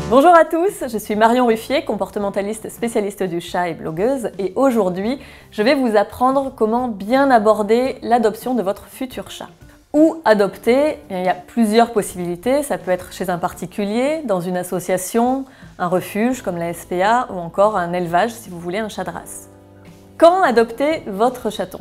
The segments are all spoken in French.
Bonjour à tous, je suis Marion Ruffier, comportementaliste spécialiste du chat et blogueuse, et aujourd'hui, je vais vous apprendre comment bien aborder l'adoption de votre futur chat. Ou adopter, il y a plusieurs possibilités, ça peut être chez un particulier, dans une association, un refuge comme la SPA ou encore un élevage si vous voulez un chat de race. Quand adopter votre chaton ?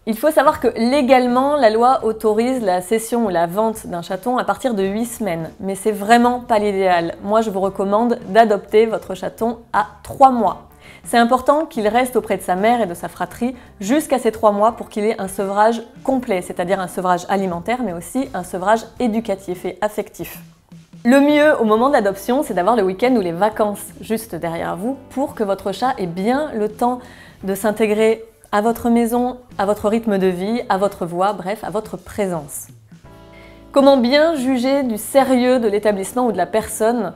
Il faut savoir que légalement, la loi autorise la cession ou la vente d'un chaton à partir de 8 semaines, mais c'est vraiment pas l'idéal. Moi, je vous recommande d'adopter votre chaton à 3 mois. C'est important qu'il reste auprès de sa mère et de sa fratrie jusqu'à ces 3 mois pour qu'il ait un sevrage complet, c'est-à-dire un sevrage alimentaire, mais aussi un sevrage éducatif et affectif. Le mieux au moment de l'adoption, c'est d'avoir le week-end ou les vacances juste derrière vous pour que votre chat ait bien le temps de s'intégrer à votre maison, à votre rythme de vie, à votre voix, bref, à votre présence. Comment bien juger du sérieux de l'établissement ou de la personne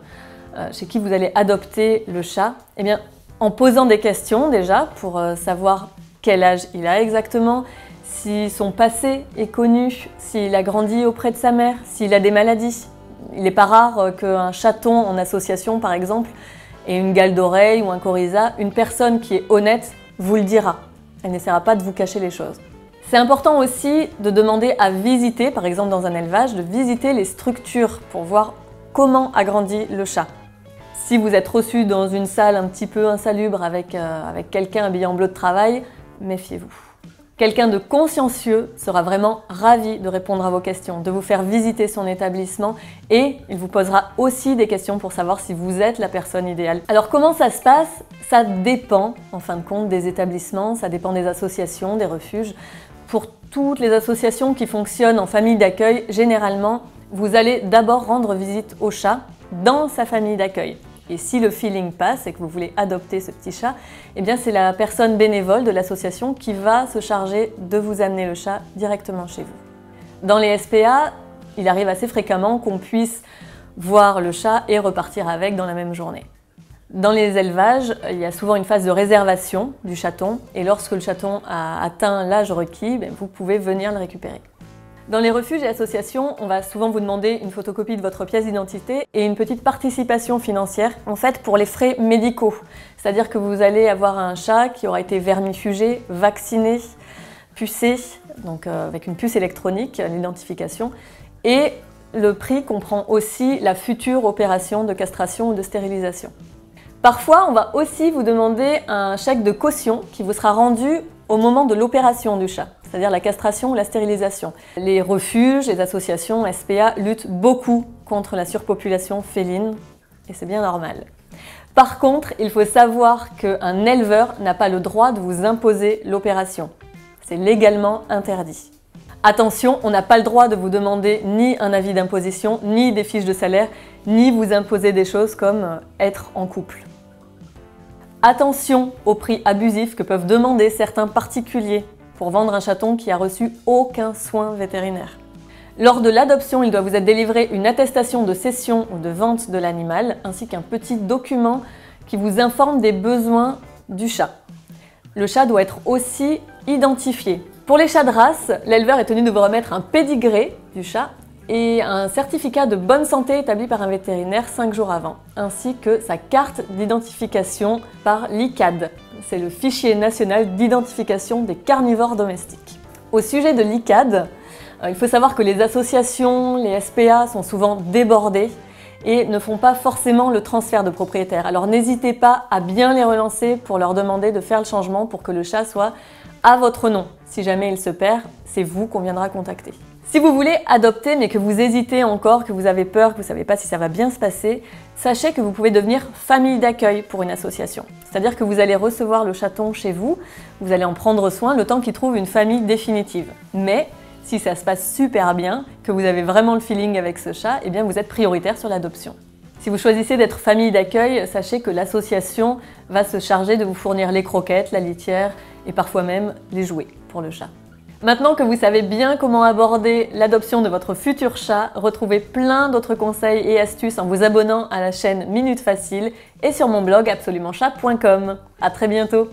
chez qui vous allez adopter le chat ? Eh bien, en posant des questions déjà pour savoir quel âge il a exactement, si son passé est connu, s'il a grandi auprès de sa mère, s'il a des maladies. Il n'est pas rare qu'un chaton en association, par exemple, ait une gale d'oreille ou un coryza. Une personne qui est honnête vous le dira. Elle n'essaiera pas de vous cacher les choses. C'est important aussi de demander à visiter, par exemple dans un élevage, de visiter les structures pour voir comment a grandi le chat. Si vous êtes reçu dans une salle un petit peu insalubre avec quelqu'un habillé en bleu de travail, méfiez-vous. Quelqu'un de consciencieux sera vraiment ravi de répondre à vos questions, de vous faire visiter son établissement et il vous posera aussi des questions pour savoir si vous êtes la personne idéale. Alors comment ça se passe ? Ça dépend en fin de compte des établissements, ça dépend des associations, des refuges. Pour toutes les associations qui fonctionnent en famille d'accueil, généralement, vous allez d'abord rendre visite au chat dans sa famille d'accueil. Et si le feeling passe et que vous voulez adopter ce petit chat, eh bien c'est la personne bénévole de l'association qui va se charger de vous amener le chat directement chez vous. Dans les SPA, il arrive assez fréquemment qu'on puisse voir le chat et repartir avec dans la même journée. Dans les élevages, il y a souvent une phase de réservation du chaton et lorsque le chaton a atteint l'âge requis, vous pouvez venir le récupérer. Dans les refuges et associations, on va souvent vous demander une photocopie de votre pièce d'identité et une petite participation financière, en fait pour les frais médicaux. C'est-à-dire que vous allez avoir un chat qui aura été vermifugé, vacciné, pucé, donc avec une puce électronique, l'identification, et le prix comprend aussi la future opération de castration ou de stérilisation. Parfois, on va aussi vous demander un chèque de caution qui vous sera rendu au moment de l'opération du chat, c'est-à-dire la castration ou la stérilisation. Les refuges, les associations, SPA luttent beaucoup contre la surpopulation féline et c'est bien normal. Par contre, il faut savoir qu'un éleveur n'a pas le droit de vous imposer l'opération. C'est légalement interdit. Attention, on n'a pas le droit de vous demander ni un avis d'imposition, ni des fiches de salaire, ni vous imposer des choses comme être en couple. Attention aux prix abusifs que peuvent demander certains particuliers pour vendre un chaton qui a reçu aucun soin vétérinaire. Lors de l'adoption, il doit vous être délivré une attestation de cession ou de vente de l'animal, ainsi qu'un petit document qui vous informe des besoins du chat. Le chat doit être aussi identifié. Pour les chats de race, l'éleveur est tenu de vous remettre un pédigré du chat et un certificat de bonne santé établi par un vétérinaire 5 jours avant, ainsi que sa carte d'identification par l'ICAD. C'est le fichier national d'identification des carnivores domestiques. Au sujet de l'ICAD, il faut savoir que les associations, les SPA sont souvent débordées et ne font pas forcément le transfert de propriétaire. Alors n'hésitez pas à bien les relancer pour leur demander de faire le changement pour que le chat soit à votre nom. Si jamais il se perd, c'est vous qu'on viendra contacter. Si vous voulez adopter mais que vous hésitez encore, que vous avez peur, que vous ne savez pas si ça va bien se passer, sachez que vous pouvez devenir famille d'accueil pour une association. C'est-à-dire que vous allez recevoir le chaton chez vous, vous allez en prendre soin le temps qu'il trouve une famille définitive. Mais si ça se passe super bien, que vous avez vraiment le feeling avec ce chat, eh bien vous êtes prioritaire sur l'adoption. Si vous choisissez d'être famille d'accueil, sachez que l'association va se charger de vous fournir les croquettes, la litière et parfois même les jouets pour le chat. Maintenant que vous savez bien comment aborder l'adoption de votre futur chat, retrouvez plein d'autres conseils et astuces en vous abonnant à la chaîne Minute Facile et sur mon blog absolumentchat.com. À très bientôt!